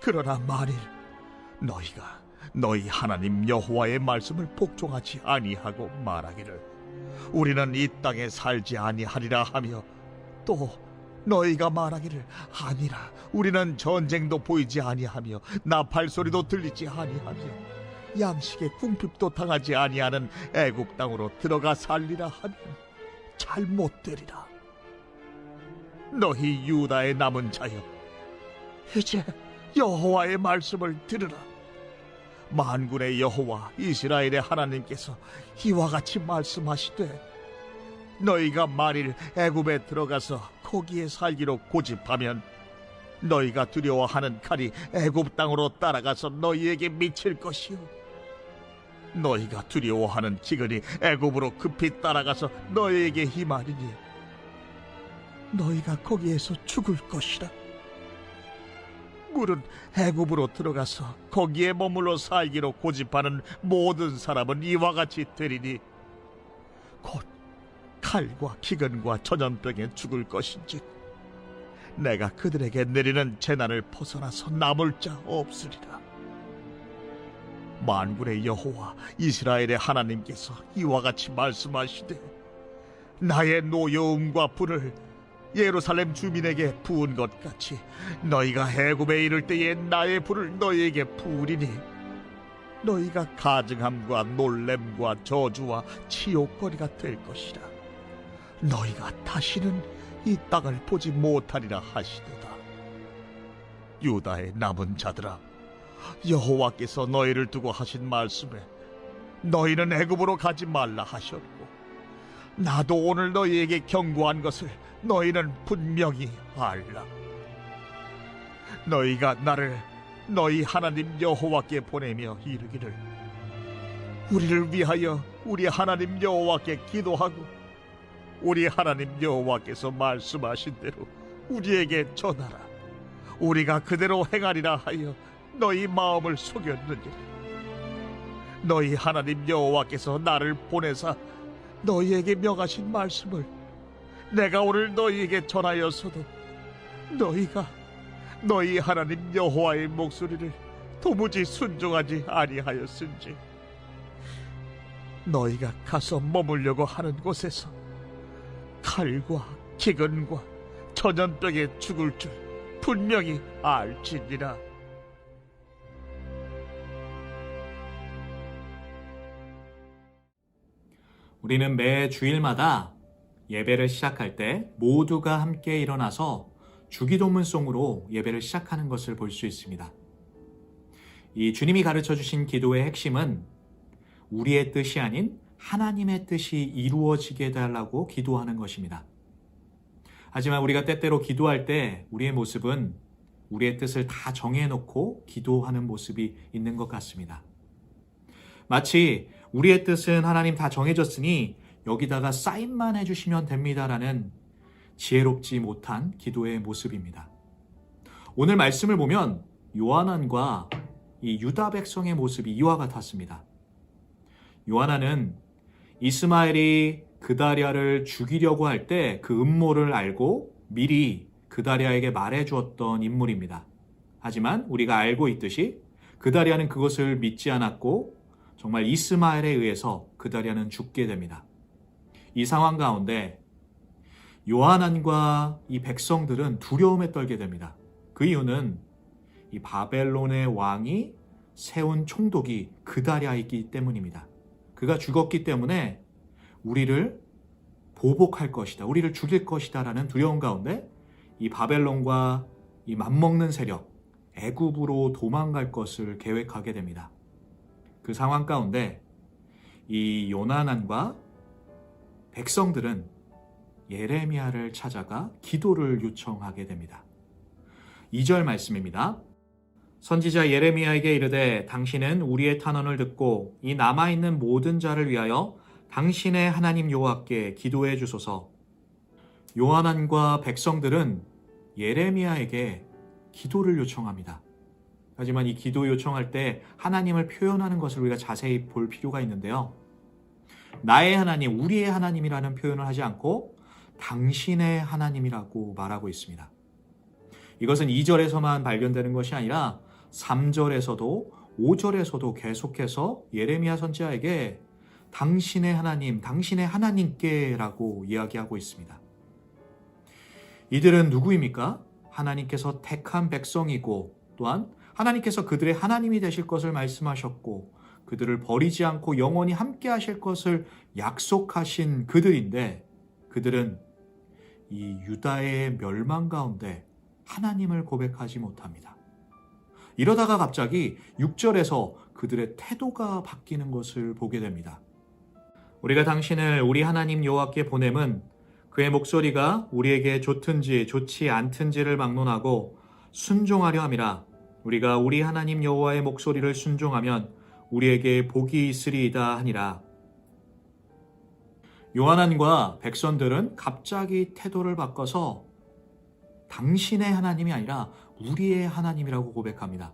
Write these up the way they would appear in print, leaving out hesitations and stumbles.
그러나 만일 너희가 너희 하나님 여호와의 말씀을 복종하지 아니하고 말하기를 우리는 이 땅에 살지 아니하리라 하며 또 너희가 말하기를 아니라 우리는 전쟁도 보이지 아니하며 나팔 소리도 들리지 아니하며 양식의 궁핍도 당하지 아니하는 애굽 땅으로 들어가 살리라 하면 잘못되리라. 너희 유다의 남은 자여, 이제 여호와의 말씀을 들으라. 만군의 여호와 이스라엘의 하나님께서 이와 같이 말씀하시되 너희가 만일 애굽에 들어가서 거기에 살기로 고집하면 너희가 두려워하는 칼이 애굽 땅으로 따라가서 너희에게 미칠 것이요 너희가 두려워하는 기근이 애굽으로 급히 따라가서 너희에게 임하리니 너희가 거기에서 죽을 것이라. 물은 애굽으로 들어가서 거기에 머물러 살기로 고집하는 모든 사람은 이와 같이 되리니 곧 칼과 기근과 전염병에 죽을 것인지 내가 그들에게 내리는 재난을 벗어나서 남을 자 없으리라. 만군의 여호와 이스라엘의 하나님께서 이와 같이 말씀하시되 나의 노여움과 불을 예루살렘 주민에게 부은 것 같이 너희가 애굽에 이를 때에 나의 불을 너희에게 부으리니 너희가 가증함과 놀램과 저주와 치욕거리가 될 것이라. 너희가 다시는 이 땅을 보지 못하리라 하시도다. 유다의 남은 자들아, 여호와께서 너희를 두고 하신 말씀에 너희는 애굽으로 가지 말라 하셨고 나도 오늘 너희에게 경고한 것을 너희는 분명히 알라. 너희가 나를 너희 하나님 여호와께 보내며 이르기를 우리를 위하여 우리 하나님 여호와께 기도하고 우리 하나님 여호와께서 말씀하신 대로 우리에게 전하라. 우리가 그대로 행하리라 하여 너희 마음을 속였느니라. 너희 하나님 여호와께서 나를 보내사 너희에게 명하신 말씀을 내가 오늘 너희에게 전하였어도 너희가 너희 하나님 여호와의 목소리를 도무지 순종하지 아니하였은지 너희가 가서 머물려고 하는 곳에서 칼과 기근과 전염병에 죽을 줄 분명히 알지니라. 우리는 매 주일마다 예배를 시작할 때 모두가 함께 일어나서 주기도문송으로 예배를 시작하는 것을 볼 수 있습니다. 이 주님이 가르쳐 주신 기도의 핵심은 우리의 뜻이 아닌 하나님의 뜻이 이루어지게 해달라고 기도하는 것입니다. 하지만 우리가 때때로 기도할 때 우리의 모습은 우리의 뜻을 다 정해놓고 기도하는 모습이 있는 것 같습니다. 마치 우리의 뜻은 하나님 다 정해졌으니 여기다가 사인만 해주시면 됩니다라는 지혜롭지 못한 기도의 모습입니다. 오늘 말씀을 보면 요하난과 이 유다 백성의 모습이 이와 같았습니다. 요하난은 이스마엘이 그다랴를 죽이려고 할 때 그 음모를 알고 미리 그다랴에게 말해주었던 인물입니다. 하지만 우리가 알고 있듯이 그다랴는 그것을 믿지 않았고 정말 이스마엘에 의해서 그다랴는 죽게 됩니다. 이 상황 가운데 요하난과 이 백성들은 두려움에 떨게 됩니다. 그 이유는 이 바벨론의 왕이 세운 총독이 그다랴이기 때문입니다. 그가 죽었기 때문에 우리를 보복할 것이다, 우리를 죽일 것이다 라는 두려움 가운데 이 바벨론과 이 맞먹는 세력 애굽으로 도망갈 것을 계획하게 됩니다. 그 상황 가운데 이 요나난과 백성들은 예레미야를 찾아가 기도를 요청하게 됩니다. 2절 말씀입니다. 선지자 예레미야에게 이르되 당신은 우리의 탄원을 듣고 이 남아있는 모든 자를 위하여 당신의 하나님 여호와께 기도해 주소서. 요하난과 백성들은 예레미야에게 기도를 요청합니다. 하지만 이 기도 요청할 때 하나님을 표현하는 것을 우리가 자세히 볼 필요가 있는데요. 나의 하나님, 우리의 하나님이라는 표현을 하지 않고 당신의 하나님이라고 말하고 있습니다. 이것은 2절에서만 발견되는 것이 아니라 3절에서도 5절에서도 계속해서 예레미야 선지자에게 당신의 하나님, 당신의 하나님께라고 이야기하고 있습니다. 이들은 누구입니까? 하나님께서 택한 백성이고 또한 하나님께서 그들의 하나님이 되실 것을 말씀하셨고 그들을 버리지 않고 영원히 함께 하실 것을 약속하신 그들인데 그들은 이 유다의 멸망 가운데 하나님을 고백하지 못합니다. 이러다가 갑자기 6절에서 그들의 태도가 바뀌는 것을 보게 됩니다. 우리가 당신을 우리 하나님 여호와께 보냄은 그의 목소리가 우리에게 좋든지 좋지 않든지를 막론하고 순종하려 함이라. 우리가 우리 하나님 여호와의 목소리를 순종하면 우리에게 복이 있으리이다 하니라. 요하난과 백성들은 갑자기 태도를 바꿔서 당신의 하나님이 아니라 우리의 하나님이라고 고백합니다.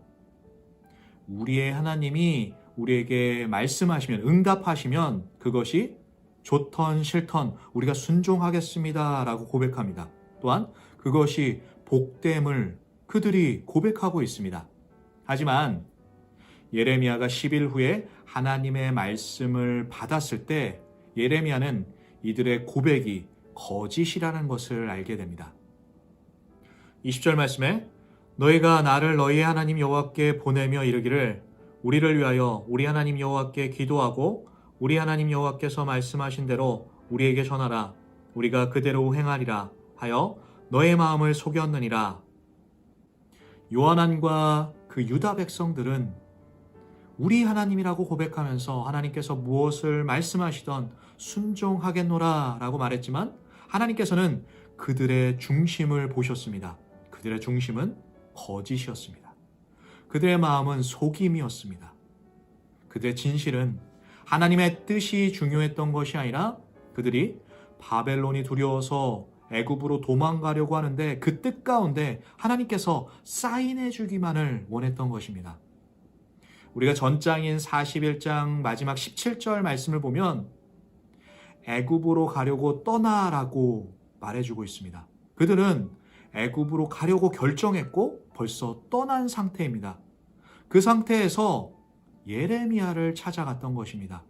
우리의 하나님이 우리에게 말씀하시면, 응답하시면 그것이 좋던 싫던 우리가 순종하겠습니다 라고 고백합니다. 또한 그것이 복됨을 그들이 고백하고 있습니다. 하지만 예레미야가 10일 후에 하나님의 말씀을 받았을 때 예레미야는 이들의 고백이 거짓이라는 것을 알게 됩니다. 20절 말씀에 너희가 나를 너희의 하나님 여호와께 보내며 이르기를 우리를 위하여 우리 하나님 여호와께 기도하고 우리 하나님 여호와께서 말씀하신 대로 우리에게 전하라. 우리가 그대로 행하리라 하여 너의 마음을 속였느니라. 요하난과 그 유다 백성들은 우리 하나님이라고 고백하면서 하나님께서 무엇을 말씀하시던 순종하겠노라 라고 말했지만 하나님께서는 그들의 중심을 보셨습니다. 그들의 중심은 거짓이었습니다. 그들의 마음은 속임이었습니다. 그들의 진실은 하나님의 뜻이 중요했던 것이 아니라 그들이 바벨론이 두려워서 애굽으로 도망가려고 하는데 그 뜻 가운데 하나님께서 사인해 주기만을 원했던 것입니다. 우리가 전장인 41장 마지막 17절 말씀을 보면 애굽으로 가려고 떠나라고 말해주고 있습니다. 그들은 애굽으로 가려고 결정했고 벌써 떠난 상태입니다. 그 상태에서 예레미야를 찾아갔던 것입니다.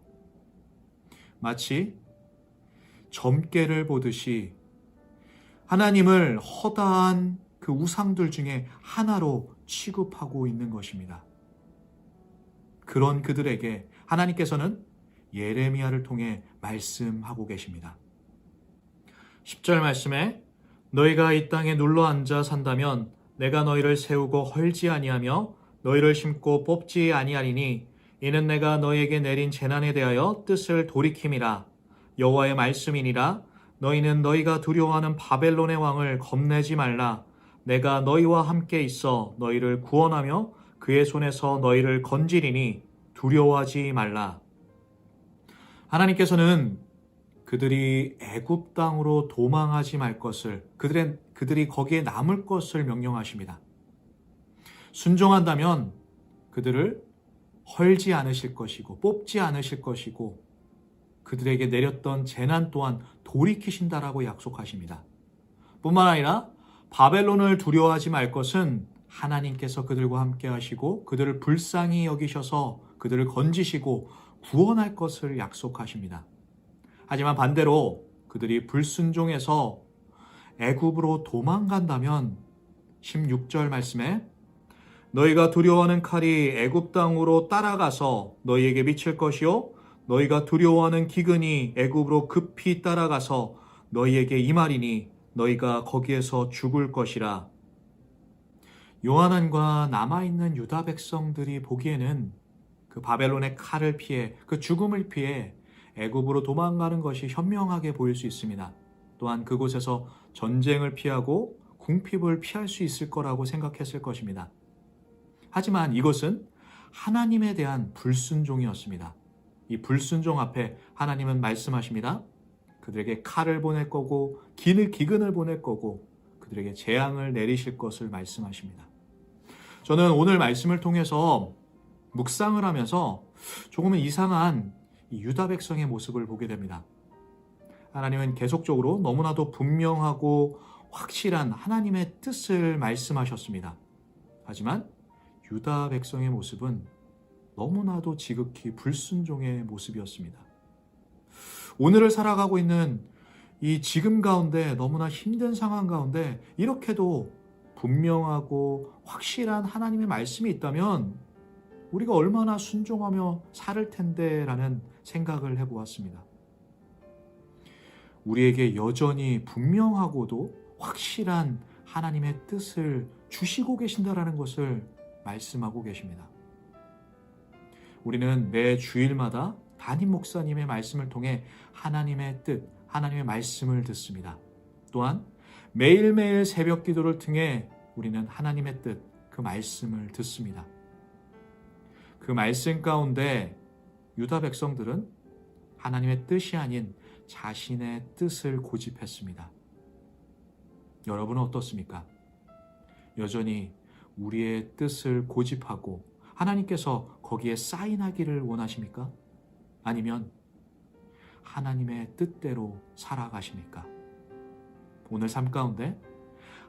마치 점괘를 보듯이 하나님을 허다한 그 우상들 중에 하나로 취급하고 있는 것입니다. 그런 그들에게 하나님께서는 예레미야를 통해 말씀하고 계십니다. 10절 말씀에 너희가 이 땅에 눌러 앉아 산다면 내가 너희를 세우고 헐지 아니하며 너희를 심고 뽑지 아니하리니 이는 내가 너희에게 내린 재난에 대하여 뜻을 돌이킴이라. 여호와의 말씀이니라. 너희는 너희가 두려워하는 바벨론의 왕을 겁내지 말라. 내가 너희와 함께 있어 너희를 구원하며 그의 손에서 너희를 건지리니 두려워하지 말라. 하나님께서는 그들이 애굽 땅으로 도망하지 말 것을, 그들이 거기에 남을 것을 명령하십니다. 순종한다면 그들을 헐지 않으실 것이고 뽑지 않으실 것이고 그들에게 내렸던 재난 또한 돌이키신다라고 약속하십니다. 뿐만 아니라 바벨론을 두려워하지 말 것은 하나님께서 그들과 함께 하시고 그들을 불쌍히 여기셔서 그들을 건지시고 구원할 것을 약속하십니다. 하지만 반대로 그들이 불순종해서 애굽으로 도망간다면 16절 말씀에 너희가 두려워하는 칼이 애굽 땅으로 따라가서 너희에게 미칠 것이요 너희가 두려워하는 기근이 애굽으로 급히 따라가서 너희에게 임하리니 너희가 거기에서 죽을 것이라. 요하난과 남아있는 유다 백성들이 보기에는 그 바벨론의 칼을 피해 그 죽음을 피해 애굽으로 도망가는 것이 현명하게 보일 수 있습니다. 또한 그곳에서 전쟁을 피하고 궁핍을 피할 수 있을 거라고 생각했을 것입니다. 하지만 이것은 하나님에 대한 불순종이었습니다. 이 불순종 앞에 하나님은 말씀하십니다. 그들에게 칼을 보낼 거고 기근을 보낼 거고 그들에게 재앙을 내리실 것을 말씀하십니다. 저는 오늘 말씀을 통해서 묵상을 하면서 조금은 이상한 이 유다 백성의 모습을 보게 됩니다. 하나님은 계속적으로 너무나도 분명하고 확실한 하나님의 뜻을 말씀하셨습니다. 하지만 유다 백성의 모습은 너무나도 지극히 불순종의 모습이었습니다. 오늘을 살아가고 있는 이 지금 가운데 너무나 힘든 상황 가운데 이렇게도 분명하고 확실한 하나님의 말씀이 있다면 우리가 얼마나 순종하며 살 텐데 라는 생각을 해보았습니다. 우리에게 여전히 분명하고도 확실한 하나님의 뜻을 주시고 계신다라는 것을 말씀하고 계십니다. 우리는 매 주일마다 담임 목사님의 말씀을 통해 하나님의 뜻, 하나님의 말씀을 듣습니다. 또한 매일매일 새벽 기도를 통해 우리는 하나님의 뜻, 그 말씀을 듣습니다. 그 말씀 가운데 유다 백성들은 하나님의 뜻이 아닌 자신의 뜻을 고집했습니다. 여러분은 어떻습니까? 여전히 우리의 뜻을 고집하고 하나님께서 거기에 사인하기를 원하십니까? 아니면 하나님의 뜻대로 살아가십니까? 오늘 삶 가운데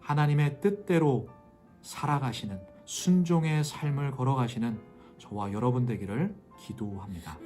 하나님의 뜻대로 살아가시는 순종의 삶을 걸어가시는 저와 여러분 되기를 기도합니다.